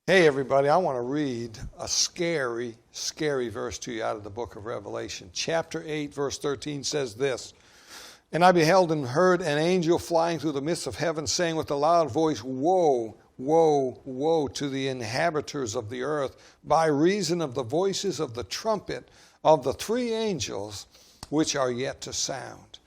Hey everybody, I want to read a scary, scary verse to you out of the book of Revelation. Chapter 8, verse 13 says this, "And I beheld and heard an angel flying through the midst of heaven, saying with a loud voice, Woe, woe, woe to the inhabitants of the earth, by reason of the voices of the trumpet of the three angels which are yet to sound."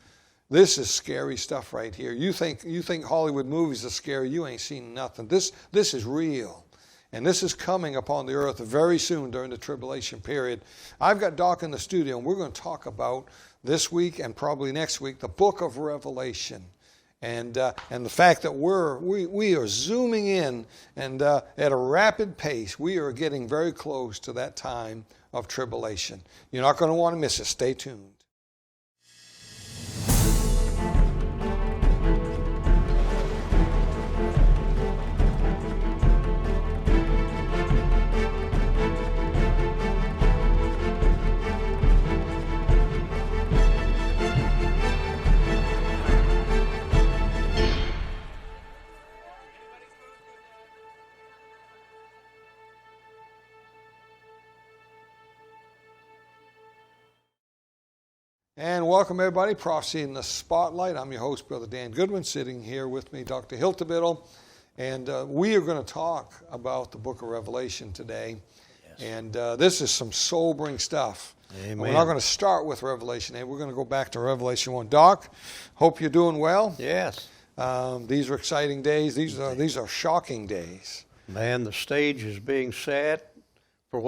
This is scary stuff right here. You think Hollywood movies are scary, you ain't seen nothing. This is real. And this is coming upon the earth very soon during the tribulation period. I've got Doc in the studio, and we're going to talk about this week and probably next week the book of Revelation, and the fact that we are zooming in, and at a rapid pace, we are getting very close to that time of tribulation. You're not going to want to miss it. Stay tuned. And welcome everybody, Prophecy in the Spotlight. I'm your host, Brother Dan Goodwin, sitting here with me, Dr. Hiltibidal. And we are going to talk about the book of Revelation today. Yes. And this is some sobering stuff. Amen. We're not going to start with Revelation 8. We're going to go back to Revelation 1. Doc, hope you're doing well. Yes. These are exciting days. These are shocking days. Man, the stage is being set for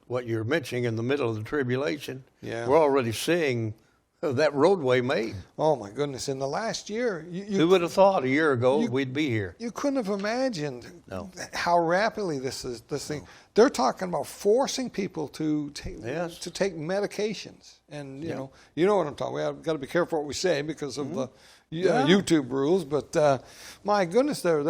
what you're mentioning in the middle of the tribulation. Yeah. We're already seeing that roadway made. Oh my goodness! In the last year, who would have thought a year ago we'd be here? You couldn't have imagined how rapidly this thing. They're talking about forcing people to take medications, and you know what I'm talking. We've got to be careful what we say because of the YouTube rules. But my goodness, they're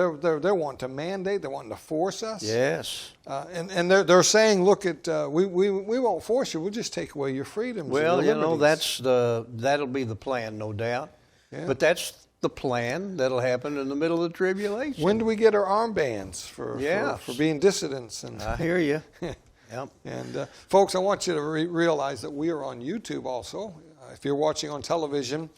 wanting to mandate. They're wanting to force us. Yes. And they're saying, look at we won't force you. We'll just take away your freedoms. Well, and your liberties. that'll be the plan, no doubt. Yeah. But that's the plan that'll happen in the middle of the tribulation. When do we get our armbands for being dissidents? And I hear you. Yep. And folks, I want you to realize that we are on YouTube also. If you're watching on television,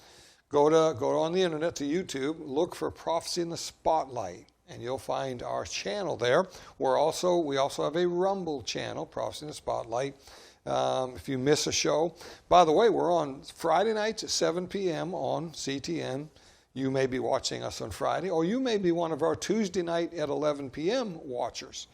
go on the internet to YouTube, look for Prophecy in the Spotlight, and you'll find our channel there. We also have a Rumble channel, Prophecy in the Spotlight. If you miss a show, by the way, we're on Friday nights at 7 p.m. on CTN. You may be watching us on Friday, or you may be one of our Tuesday night at 11 p.m. watchers.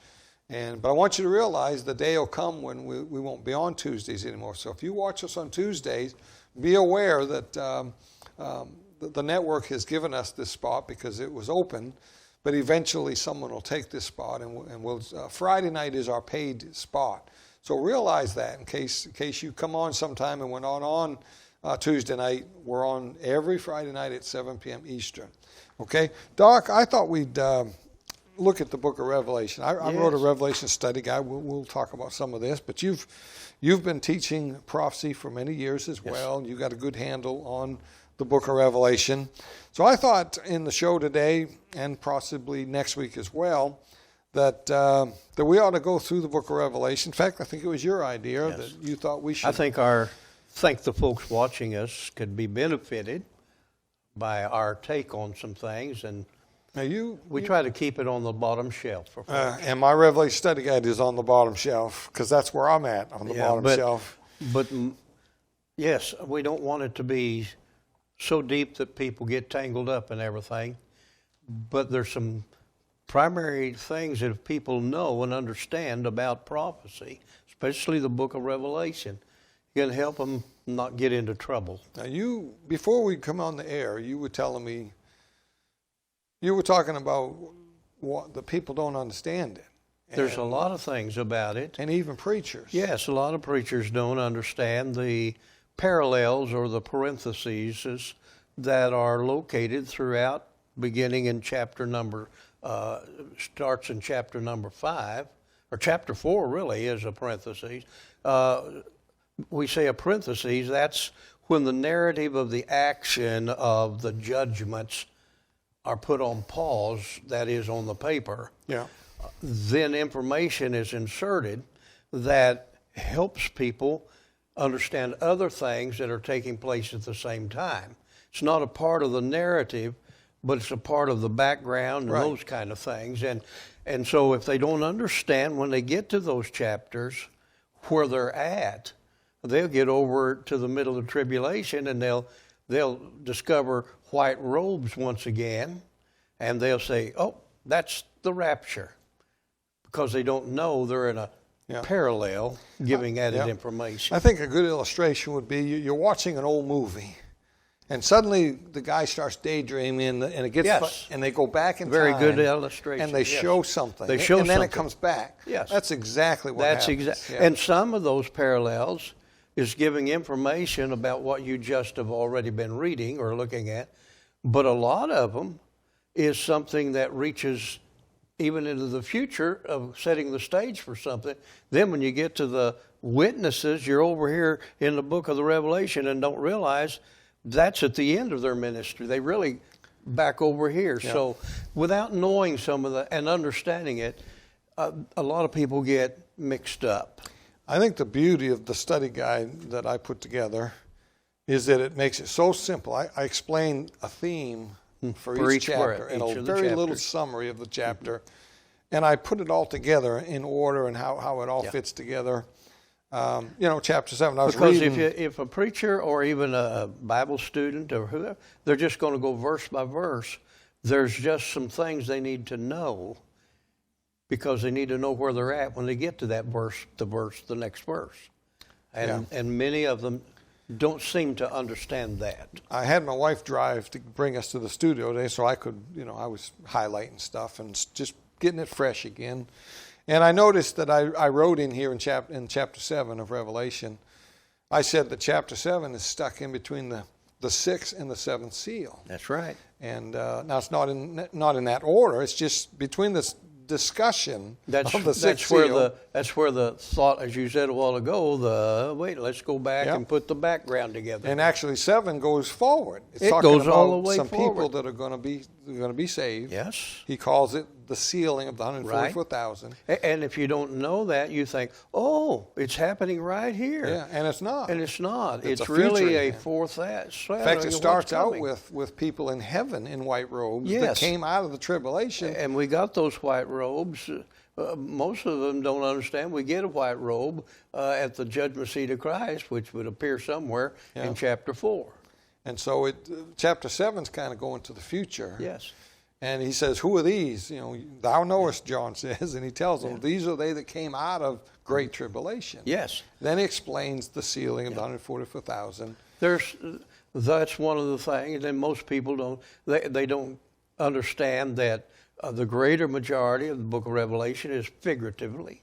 But I want you to realize the day will come when we won't be on Tuesdays anymore. So if you watch us on Tuesdays, be aware that the network has given us this spot because it was open, but eventually someone will take this spot, and Friday night is our paid spot. So realize that in case you come on sometime and we're not on Tuesday night, we're on every Friday night at 7 p.m. Eastern. Okay, Doc, I thought we'd look at the book of Revelation. I wrote a Revelation study guide. We'll talk about some of this, but you've been teaching prophecy for many years as well. You got a good handle on the book of Revelation. So I thought in the show today, and possibly next week as well, that we ought to go through the book of Revelation. In fact, I think it was your idea that you thought we should. I think the folks watching us could be benefited by our take on some things, and we try to keep it on the bottom shelf for folks. And my Revelation study guide is on the bottom shelf because that's where I'm at, on the bottom shelf. But yes, we don't want it to be so deep that people get tangled up in everything. But there's some primary things that if people know and understand about prophecy, especially the book of Revelation, can help them not get into trouble. Now before we come on the air, you were telling me, you were talking about what the people don't understand it. There's a lot of things about it. And even preachers. Yes, a lot of preachers don't understand the parallels or the parentheses that are located throughout, beginning in starts in chapter number 5, or chapter 4 really is a parenthesis. We say a parenthesis, that's when the narrative of the action of the judgments are put on pause, that is on the paper. Yeah. then information is inserted that helps people understand other things that are taking place at the same time. It's not a part of the narrative, but it's a part of the background and Right. those kind of things. And so if they don't understand when they get to those chapters where they're at, they'll get over to the middle of the tribulation and they'll discover white robes once again, and they'll say, oh, that's the rapture, because they don't know they're in a parallel giving added information. I think a good illustration would be you're watching an old movie, and suddenly the guy starts daydreaming, and it gets and they go back in Very time. good illustration. And they show something. They show and then something. it comes back. Yes. That's exactly what happens. Yeah. And some of those parallels is giving information about what you just have already been reading or looking at, but a lot of them is something that reaches even into the future of setting the stage for something. Then when you get to the witnesses, you're over here in the book of the Revelation and don't realize that's at the end of their ministry. They really back over here. Yeah. So without knowing some of the and understanding it, a lot of people get mixed up. I think the beauty of the study guide that I put together is that it makes it so simple. I explain a theme for each chapter and a very little summary of the chapter. And I put it all together in order and how it all fits together. Chapter 7, I was reading. Because if a preacher or even a Bible student or whoever, they're just going to go verse by verse, there's just some things they need to know, because they need to know where they're at when they get to that verse, the next verse. And many of them don't seem to understand that. I had my wife drive to bring us to the studio today so I could, I was highlighting stuff and just getting it fresh again. And I noticed that I wrote in here in chapter 7 of Revelation, I said that chapter 7 is stuck in between the sixth and the seventh seal. That's right. And now it's not in that order. It's just between this discussion of the sixth seal. That's where the thought, as you said a while ago, let's go back and put the background together. And actually 7 goes forward. It goes all the way some forward. people that are going to be saved. Yes. He calls it the sealing of the 144,000. And if you don't know that, you think, oh, it's happening right here. Yeah, and it's not. And it's not. It's a really future a event. fourth In fact, it starts out with people in heaven in white robes that came out of the tribulation. And we got those white robes. Most of them don't understand. We get a white robe at the judgment seat of Christ, which would appear somewhere in chapter 4. And so chapter 7 is kind of going to the future. Yes. And he says, who are these? Thou knowest, John says, and he tells them, these are they that came out of great tribulation. Yes. Then he explains the sealing of the 144,000. That's one of the things, and most people they don't understand that the greater majority of the book of Revelation is figuratively.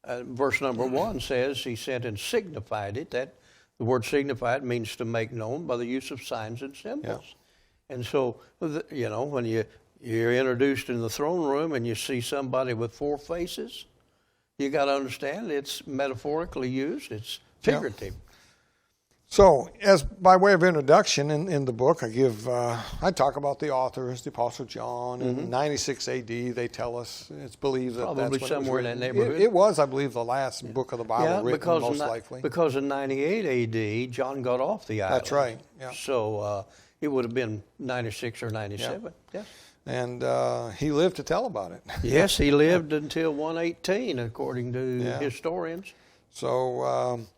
Verse number 1 says, he sent and signified it. That the word signified means to make known by the use of signs and symbols. Yeah. And so, when you're introduced in the throne room and you see somebody with 4 faces, you got to understand it's metaphorically used. It's figurative. Yeah. So, as by way of introduction in the book, I talk about the authors, the Apostle John, in 96 A.D. They tell us it's believed that probably that's when somewhere in that neighborhood. It was, I believe, the last book of the Bible written, most likely. Because in 98 A.D., John got off the island. That's right. Yeah. So it would have been 96 or 97. Yeah. Yes. And he lived to tell about it. Yes, he lived until 118, according to historians. So.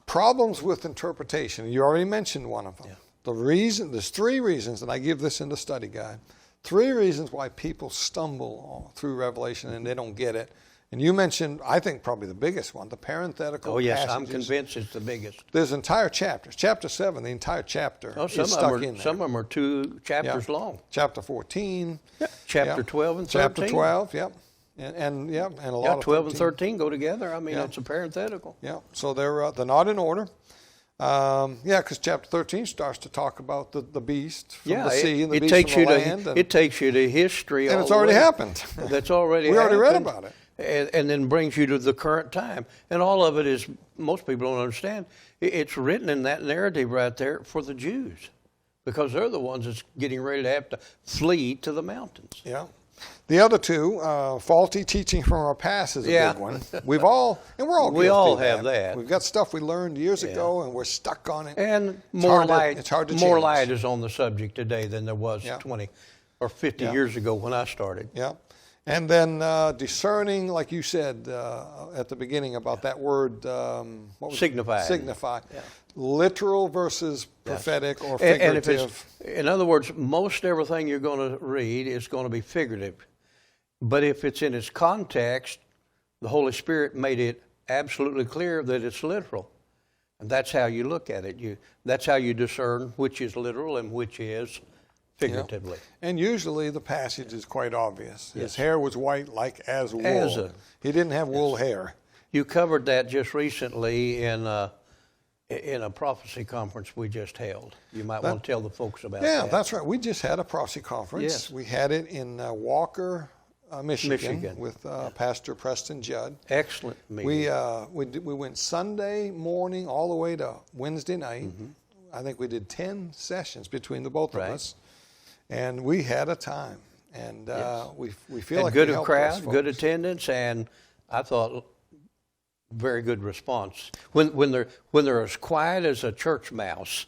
Problems with interpretation. You already mentioned one of them. Yeah. There's 3 reasons, and I give this in the study guide. 3 reasons why people stumble through Revelation and they don't get it. And you mentioned, I think, probably the biggest one, the parenthetical passages. Oh, yes, I'm convinced it's the biggest. There's entire chapters. Chapter 7, the entire chapter is stuck in there. Some of them are 2 chapters long. Chapter 14. Yeah. Chapter 12 and 13. Chapter 12, yep. And a lot of 12 and 13 go together. I mean, it's a parenthetical. Yeah, so they're not in order. Because chapter 13 starts to talk about the beast from the sea and the beast from the land. It takes you to history. And it's already happened. That's already we happened. already read about it. And then brings you to the current time. And all of it is, most people don't understand, it's written in that narrative right there for the Jews, because they're the ones that's getting ready to have to flee to the mountains. Yeah. The other two, faulty teaching from our past is a big one. We're all We guilty all of have that. We've got stuff we learned years ago, and we're stuck on it. And It's more hard to more change. light is on the subject today than there was 20 or 50 years ago when I started. Yeah. And then discerning, like you said at the beginning about that word, what was Signify. it? Signify. Yeah. Literal versus prophetic or figurative. And if it's, in other words, most everything you're going to read is going to be figurative. But if it's in its context, the Holy Spirit made it absolutely clear that it's literal. And that's how you look at it. That's how you discern which is literal and which is figuratively. Yeah. And usually the passage is quite obvious. His hair was white like as wool. He didn't have wool hair. You covered that just recently in a prophecy conference we just held. You might want to tell the folks about that. Yeah, that's right. We just had a prophecy conference. Yes. We had it in Walker, Michigan, with Pastor Preston Judd. Excellent meeting. We went Sunday morning all the way to Wednesday night. Mm-hmm. I think we did 10 sessions between the both of us, and we had a time. And we feel like good we helped crowd, those folks. good attendance, and I thought very good response. When they're as quiet as a church mouse,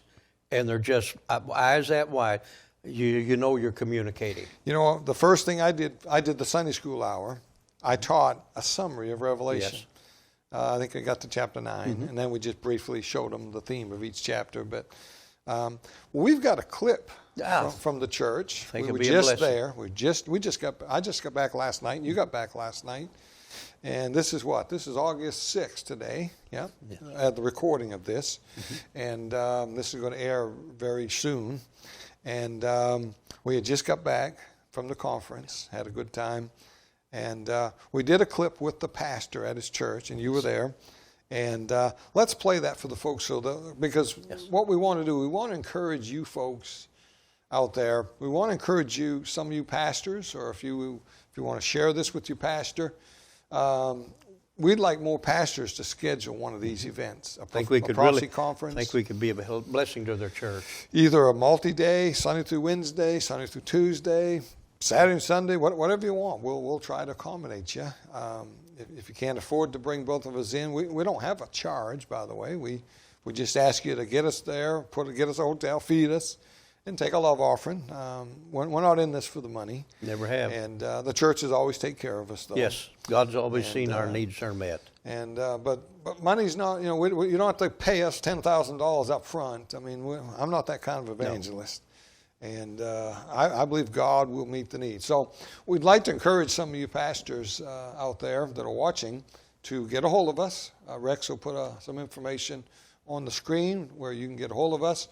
and they're just eyes that wide, you know you're communicating. You know, the first thing I did the Sunday school hour. I taught a summary of Revelation. Yes. I think I got to chapter 9, and then we just briefly showed them the theme of each chapter. But we've got a clip from the church. We were just there. I just got back last night, and you got back last night. And this is what? This is August 6th today, at the recording of this. And this is going to air very soon. And we had just got back from the conference, had a good time. And we did a clip with the pastor at his church, and you were there. And let's play that for the folks, because what we want to do, we want to encourage you folks out there. We want to encourage you, some of you pastors, or if you want to share this with your pastor, we'd like more pastors to schedule one of these events. I think we could conference. I think we could be a blessing to their church. Either a multi-day, Sunday through Wednesday, Sunday through Tuesday, Saturday and Sunday, whatever you want. We'll try to accommodate you. If you can't afford to bring both of us in, we don't have a charge, by the way. We just ask you to get us there, get us a hotel, feed us, and take a love offering. We're not in this for the money. Never have. And the churches always take care of us, though. Yes, God's always seen our needs are met. And but money's not, you don't have to pay us $10,000 up front. I mean, I'm not that kind of evangelist. No. And I believe God will meet the need. So we'd like to encourage some of you pastors out there that are watching to get a hold of us. Rex will put some information on the screen where you can get a hold of us.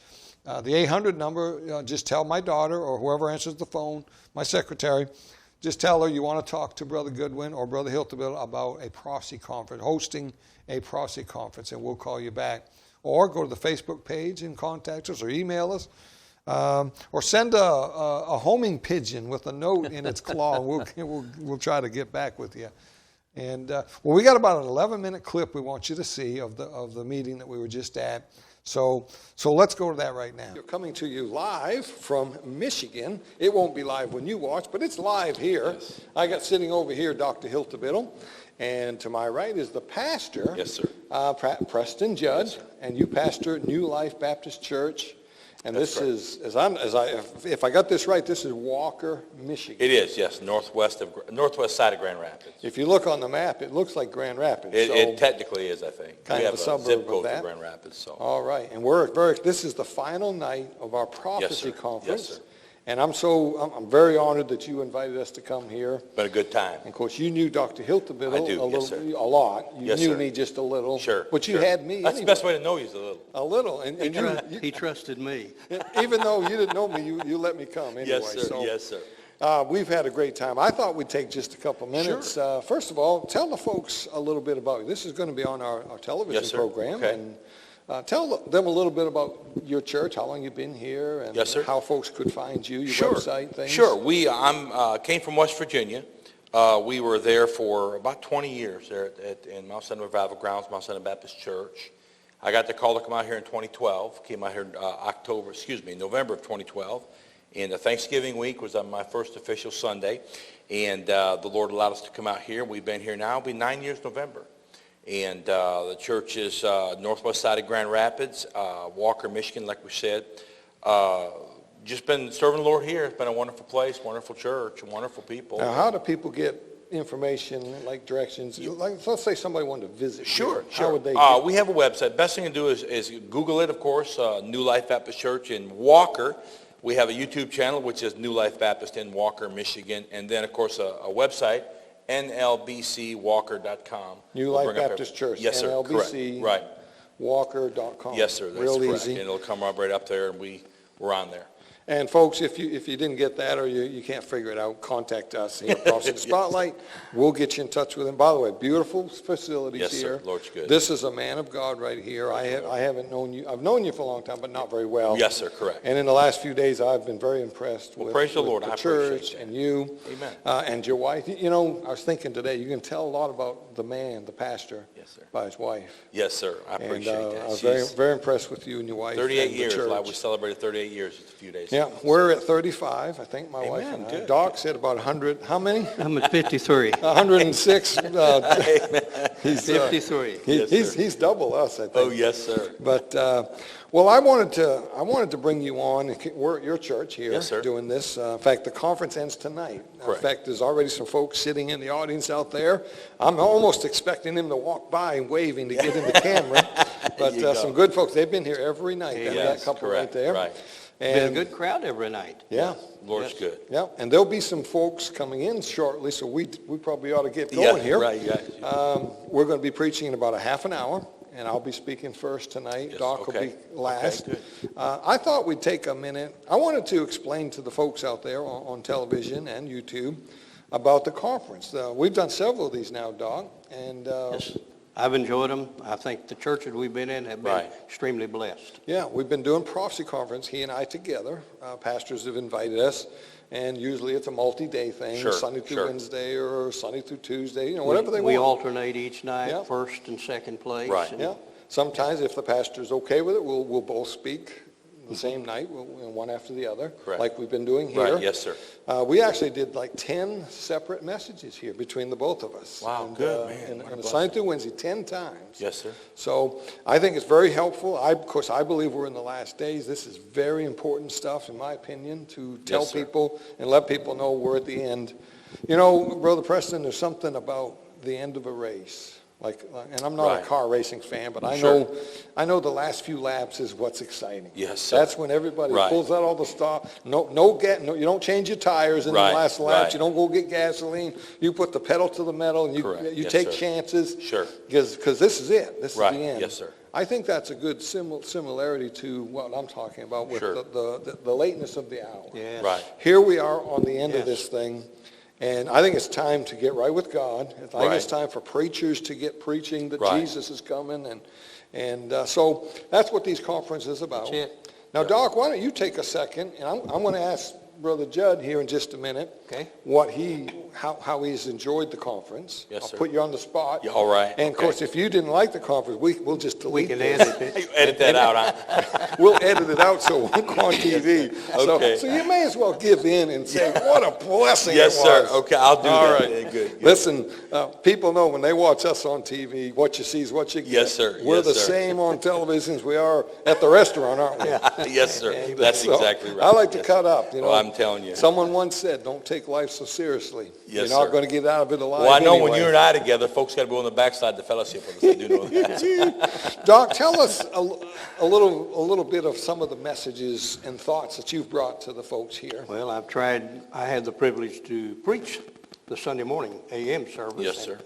The 800 number, just tell my daughter or whoever answers the phone, my secretary, just tell her you want to talk to Brother Goodwin or Brother Hiltibidal about a prophecy conference, hosting a prophecy conference, and we'll call you back. Or go to the Facebook page and contact us or email us. Or send a homing pigeon with a note in its claw, and we'll try to get back with you. And we got about an 11-minute clip we want you to see of the meeting that we were just at. So let's go to that right now. We're coming to you live from Michigan. It won't be live when you watch, but it's live here. Yes. I got sitting over here Dr. Hiltibidal, and to my right is the pastor. Yes, sir. Preston Judd, yes, and you pastor New Life Baptist Church. And this is, if I got this right, this is Walker, Michigan. It is, yes, northwest side of Grand Rapids. If you look on the map, it looks like Grand Rapids. It technically is, I think. Kind we of have a suburb zip code of that. for Grand Rapids. So. All right, and this is the final night of our prophecy conference. Yes, sir. And I'm very honored that you invited us to come here. Been a good time. And of course, you knew Dr. Hiltibidal a lot. You yes, knew sir. me just a little. Sure. But you had me. That's anyway. the best way to know you is a little. A little. And He trusted me. Even though you didn't know me, you let me come anyway. Yes, sir. Yes, sir. We've had a great time. I thought we'd take just a couple minutes. Sure. First of all, tell the folks a little bit about you. This is going to be on our television program. Okay. And tell them a little bit about your church, how long you've been here, and how folks could find you, your website, things. Sure. I came from West Virginia. We were there for about 20 years there in Mount Center Revival Grounds, Mount Center Baptist Church. I got the call to come out here in 2012. Came out here in November of 2012. And the Thanksgiving week was on my first official Sunday. And the Lord allowed us to come out here. We've been here now. It'll be 9 years November. And the church is northwest side of Grand Rapids, Walker, Michigan, like we said. Just been serving the Lord here. It's been a wonderful place, wonderful church, wonderful people. Now, how do people get information, like directions? Like, let's say somebody wanted to visit. Sure, here. sure. How would they get? We have a website. Best thing to do is Google it, of course, New Life Baptist Church in Walker. We have a YouTube channel, which is New Life Baptist in Walker, Michigan. And then, of course, a website, nlbcwalker.com. New Life Baptist Church. Yes, sir. NLBC. Correct. Right. Walker.com. Yes, sir. That's Real correct. easy. And it'll come right up there, and we're on there. And folks, if you didn't get that or you can't figure it out, contact us here at Prophecy in the Spotlight. We'll get you in touch with him. By the way, beautiful facilities Yes, here. sir. Lord's good. This is a man of God right here. I haven't known you. I've known you for a long time, but not very well. Yes, sir. Correct. And in the last few days, I've been very impressed Well, with, praise the with Lord. the I appreciate church that. and you. Amen. And your wife. You know, I was thinking today, you can tell a lot about the man, the pastor, Yes, sir. by his wife. Yes, sir. I And appreciate that. I was She's very impressed with you and your wife. 38 and the years. church. We celebrated 38 years just a few days Yeah, ago. we're at 35, I think, my wife Amen, and I. good. Doc said about 100, how many? I'm at 53. 106. He's, 53. Yes, sir. he's double us, I think. Oh, yes, sir. But, well, I wanted to bring you on. We're at your church here Yes, sir. doing this. In fact, the conference ends tonight. Correct. In fact, there's already some folks sitting in the audience out there. I'm almost expecting them to walk by and waving to get in the camera. But you go. some good folks, they've been here every night. That Yes, couple correct, right there. right. Been a And, good crowd every night. yeah. Lord's Yes. good. Yeah, and there'll be some folks coming in shortly, so we probably ought to get Yeah, going here. right, yeah. We're going to be preaching in about a half an hour, and I'll be speaking first tonight. Yes, Doc will okay. be last. Okay, I thought we'd take a minute. I wanted to explain to the folks out there on television and YouTube about the conference. We've done several of these now, Doc, and Yes. I've enjoyed them. I think the churches we've been in have been Right. extremely blessed. yeah, we've been doing Prophecy Conference, he and I together. Pastors have invited us, and usually it's a multi-day thing, Sure, Sunday through sure. Wednesday or Sunday through Tuesday, whatever they want. We alternate each night, Yeah. first and second place. Right. and- Yeah, sometimes if the pastor's okay with it, we'll both speak the same night, one after the other, Correct. like we've been doing here. Right, yes, sir. We actually did like 10 separate messages here between the both of us. Wow, And, good, man. And, What a and blessing. Sunday through Wednesday, 10 times. Yes, sir. So I think it's very helpful. Of course, I believe we're in the last days. This is very important stuff, in my opinion, to tell Yes, sir. people and let people know we're at the end. You know, Brother Preston, there's something about the end of a race. And I'm not Right. a car racing fan, but I Sure. know the last few laps is what's exciting. Yes, sir. That's when everybody Right. pulls out all the stuff. No, you don't change your tires in Right, the last lap. right. You don't go get gasoline. You put the pedal to the metal and Correct. you Yes, take sir. chances. Sure. Because this is it. This Right. is the end. Yes, sir. I think that's a good similarity to what I'm talking about with Sure. the lateness of the hour. Yes. Right. Here we are on the end of Yes. this thing, and I think it's time to get right with God. I think Right. it's time for preachers to get preaching that Right. Jesus is coming, and so that's what these conferences about. That's it. Now, Doc, why don't you take a second, and I'm going to ask Brother Judd here in just a minute Okay. how he's enjoyed the conference. Yes, I'll sir. put you on the spot. Yeah, all right, And of okay. course, if you didn't like the conference, we'll just We delete can this. edit it. You edit that out, huh? We'll edit it out so it won't go on TV. Okay. So you may as well give in and say, what a blessing Yes, it sir. was. Okay, I'll do All that. right. Yeah, good. Listen, people know when they watch us on TV, what you see is what you get. Yes, sir. We're Yes, the sir. same on television as we are at the restaurant, aren't we? Yes, sir. That's So, exactly right. I like to Yes, cut sir. up, Well, I'm telling you. Someone once said, don't take life so seriously. Yes, You're not sir. going to get out of it alive Well, I know when anyway. you and I together, folks got to go on the backside of the fellowship with us. I do know that. Doc, tell us a little bit of some of the messages and thoughts that you've brought to the folks here. Well, I had the privilege to preach the Sunday morning AM service. Yes, sir. and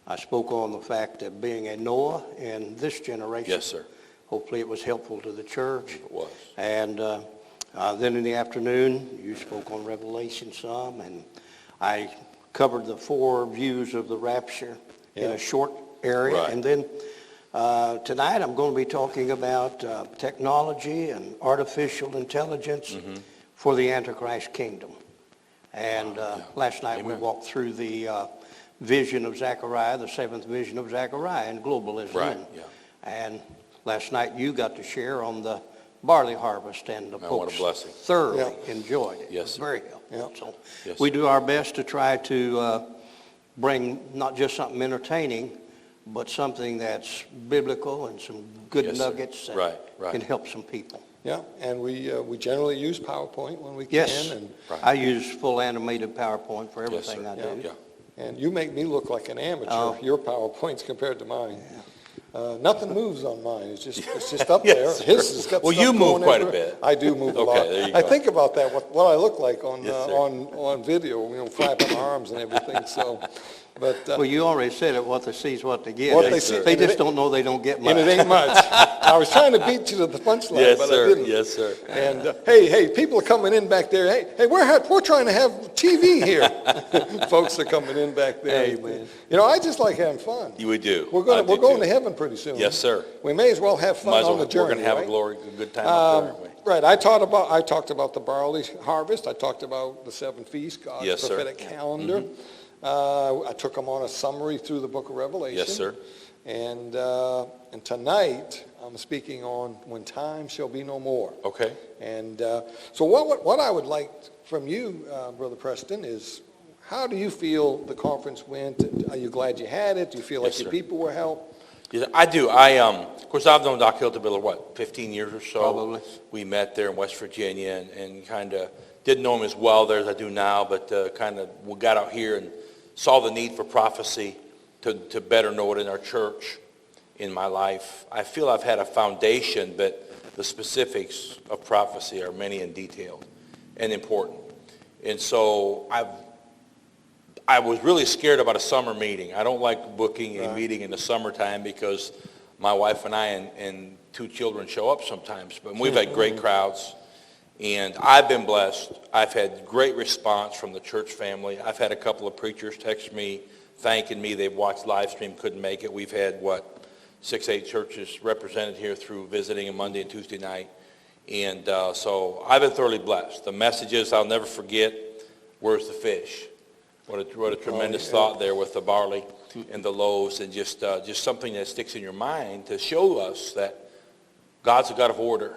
I spoke on the fact of being a Noah in this generation. Yes, sir. Hopefully it was helpful to the church. It was. And then in the afternoon, you spoke on Revelation some, and I covered the 4 views of the rapture in Yeah. a short area. Right. And then tonight I'm going to be talking about technology and artificial intelligence for the Antichrist kingdom. And last night we Amen. walked through the vision of Zechariah, the 7th vision of Zechariah and globalism. Right, And, yeah. and last night you got to share on the barley harvest, and the Man, what a folks blessing. thoroughly enjoyed it. Yes, It was sir. very helpful. Yeah. So Yes, we sir. do our best to try to bring not just something entertaining, but something that's biblical and some good Yes, sir. nuggets that Right, right. can help some people. Yeah, and we generally use PowerPoint when we can. Yes, And, Right. I use full animated PowerPoint for Yes, everything sir. I do. Yeah. and you make me look like an amateur, Oh. your PowerPoints compared to mine. Nothing moves on mine. It's just up Yes, there. sir. His has got Well, stuff you move going quite a everywhere. bit. I do move a Okay, lot. there you I go. think about that, what I look like on Yes, sir. on video, flapping arms and everything. So, but Well, you already said it, what they see is what they get. What they see- They and just it- don't know they don't get much. and it ain't much. I was trying to beat you to the punchline, Yes, but sir. I didn't. Yes, sir. And hey, people are coming in back there. Hey, we're trying to have TV here. Folks are coming in back there. Amen. I just like having fun. You would do. We're I going do to too. heven pretty soon. Yes, sir. We may as well have fun Might as on well, the journey. we're going to have right? a good time up there, aren't we? Right. I talked about the barley harvest. I talked about the 7 feasts, God's Yes, sir. prophetic calendar. I took them on a summary through the book of Revelation. Yes, sir. And tonight I'm speaking on when time shall be no more. Okay. And so what I would like from you, Brother Preston, is how do you feel the conference went? Are you glad you had it? Do you feel like Yes, your sir. people were helped? Yeah, I do. Of course, I've known Doc Hiltibidal, 15 years or so? Probably. We met there in West Virginia and kind of didn't know him as well there as I do now, but kind of we got out here and saw the need for prophecy to better know it in our church, in my life. I feel I've had a foundation, but the specifics of prophecy are many and detailed and important. And so I was really scared about a summer meeting. I don't like booking a meeting in the summertime because my wife and I and 2 children show up sometimes. But we've had great crowds, and I've been blessed. I've had great response from the church family. I've had a couple of preachers text me, thanking me. They've watched live stream, couldn't make it. We've had, 6-8 churches represented here through visiting on Monday and Tuesday night. And so I've been thoroughly blessed. The messages I'll never forget, where's the fish? What a tremendous thought there with the barley and the loaves, and just something that sticks in your mind to show us that God's a God of order.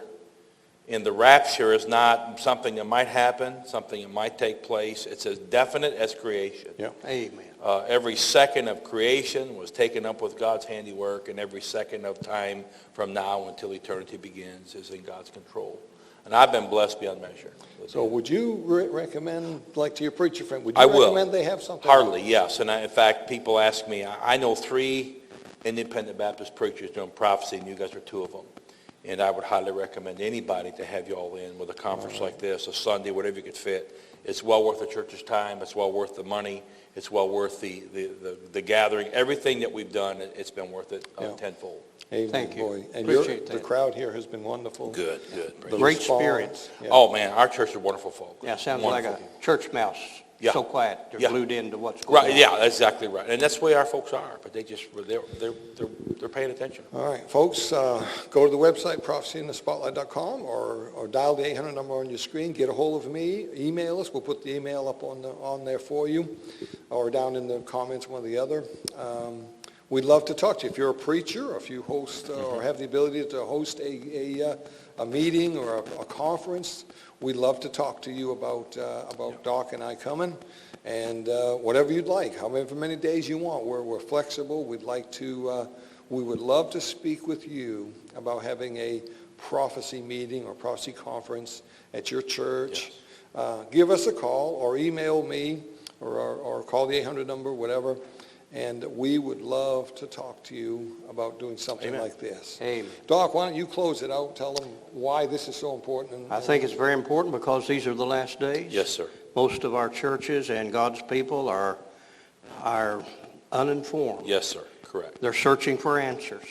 And the rapture is not something that might happen, something that might take place. It's as definite as creation. Yeah. Amen. Every second of creation was taken up with God's handiwork, and every second of time from now until eternity begins is in God's control. And I've been blessed beyond measure. So would you recommend, like to your preacher friend, would you I will. recommend they have something? Hardly, yes. And in fact, people ask me, I know 3 independent Baptist preachers doing prophecy, and you guys are 2 of them. And I would highly recommend anybody to have you all in with a conference like this, a Sunday, whatever you could fit. It's well worth the church's time. It's well worth the money. It's well worth the gathering. Everything that we've done, it's been worth it tenfold. Amen, Thank you. boy. And Appreciate the that. crowd here has been wonderful. Good. The Great response, spirits. yeah. Oh, man, our church is wonderful folk. Yeah, sounds like a Wonderful. church mouse. Yeah. So quiet, they're Yeah. glued into what's going on. Right, yeah, that's exactly right. And that's the way our folks are, but they're paying attention. All right, folks, go to the website, prophecyinthespotlight.com, or dial the 800 number on your screen. Get a hold of me, email us. We'll put the email up on there for you, or down in the comments, one or the other. We'd love to talk to you. If you're a preacher, or if you host or have the ability to host a meeting or a conference, we'd love to talk to you about Doc and I coming, and whatever you'd like, however many days you want. We're flexible. We would love to speak with you about having a prophecy meeting or prophecy conference at your church. Yes. Give us a call or email me or call the 800 number, whatever. And we would love to talk to you about doing something Amen. like this. Amen. Doc, why don't you close it out? Tell them why this is so important. I think it's very important because these are the last days. Yes, sir. Most of our churches and God's people are uninformed. Yes, sir, correct. They're searching for answers,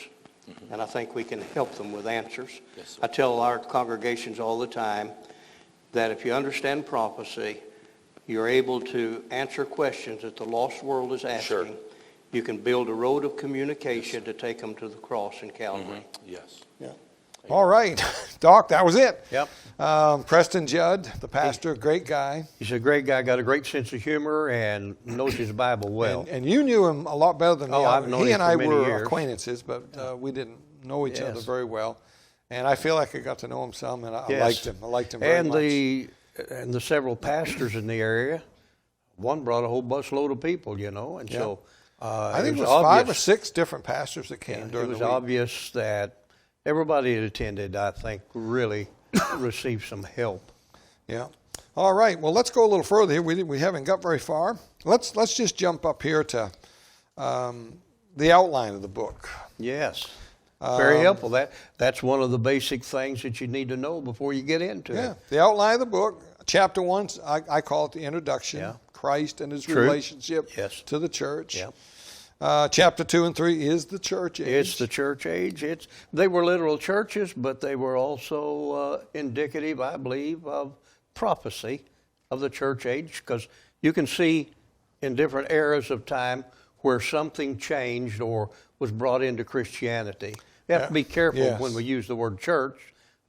and I think we can help them with answers. Yes, sir. I tell our congregations all the time that if you understand prophecy, you're able to answer questions that the lost world is asking. Sure. You can build a road of communication to take them to the cross in Calvary. Yes. Yeah. All right, Doc, that was it. Yep. Preston Judd, the pastor, great guy. He's a great guy, got a great sense of humor, and knows his Bible well. And you knew him a lot better than me. Oh, I've known he him and I for many were years. acquaintances, but we didn't know each other Yes. very well. And I feel like I got to know him some, and I Yes. liked him. I liked him very much. And the several pastors in the area, one brought a whole busload of people, and so I think it was 5 or 6 different pastors that came during it was the week. obvious that everybody that attended, I think, really received some help. Yeah. All right. Well, let's go a little further here. We haven't got very far. Let's just jump up here to the outline of the book. Yes. Very helpful. That's one of the basic things that you need to know before you get into it. The outline of the book. Chapter 1, I call it the introduction. Yeah. Christ and his True. relationship Yes. to the church. Yeah. Chapter 2 and 3 is the church age. It's the church age. They were literal churches, but they were also indicative, I believe, of prophecy of the church age, because you can see in different eras of time where something changed or was brought into Christianity. You have to be careful when we use the word church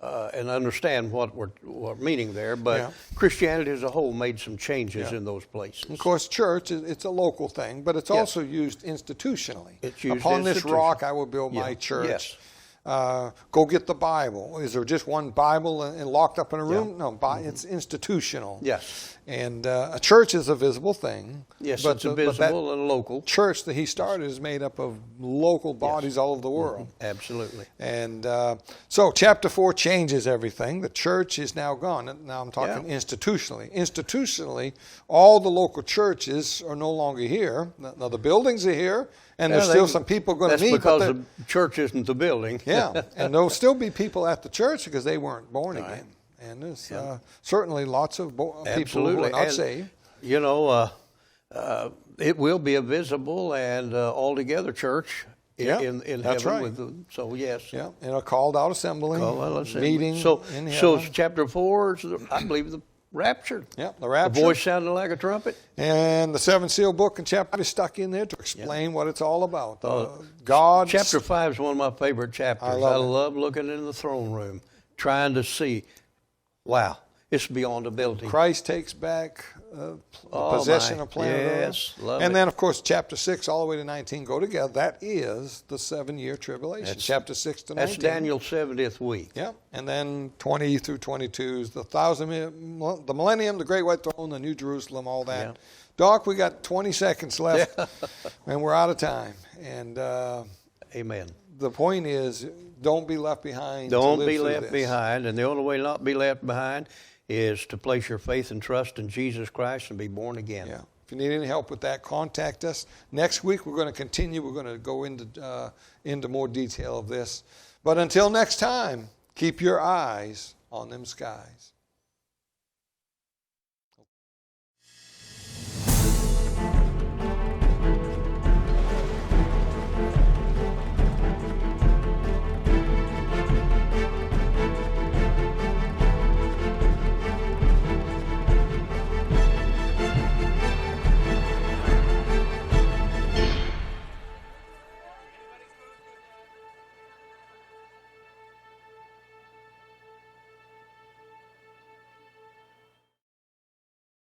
and understand what we're meaning there, but Christianity as a whole made some changes in those places. Of course, church, it's a local thing, but it's also used institutionally. It's used Upon this institutionally. rock I will build my church. Yes. Go get the Bible. Is there just one Bible and locked up in a room? No, it's institutional. Yes. And a church is a visible thing. Yes, but it's a visible and local. Church that he started is made up of local bodies all over the world. Absolutely. And so chapter 4 changes everything. The church is now gone. Now I'm talking institutionally. Institutionally, all the local churches are no longer here. Now the buildings are here, and there's still some people going to meet. That's because the church isn't the building. Yeah, and there'll still be people at the church because they weren't born again. And there's certainly lots of people who are not saved. You know, it will be a visible and altogether church in that's heaven. right. So yes. Yeah, in a called out assembly, meeting So in heaven. chapter 4 is, I believe, the rapture. Yeah, the rapture. A voice sounding like a trumpet. And the 7 seal book and chapter is stuck in there to explain what it's all about. God. Chapter 5 is one of my favorite chapters. I love it. love looking in the throne room, trying to see, wow, it's beyond ability. Christ takes back possession of planet Yes, Earth. love And it. then, of course, chapter 6 all the way to 19 go together. That is the 7-year tribulation. Chapter 6 to 19. That's Daniel's 70th week. Yeah, and then 20 through 22 is the millennium, the great white throne, the New Jerusalem, all that. Yeah. Doc, we got 20 seconds left, and we're out of time. And Amen. the point is, don't be left behind. Don't be left behind, and the only way not to be left behind is to place your faith and trust in Jesus Christ and be born again. Yeah. If you need any help with that, contact us. Next week, we're going to continue. We're going to go into more detail of this. But until next time, keep your eyes on them skies.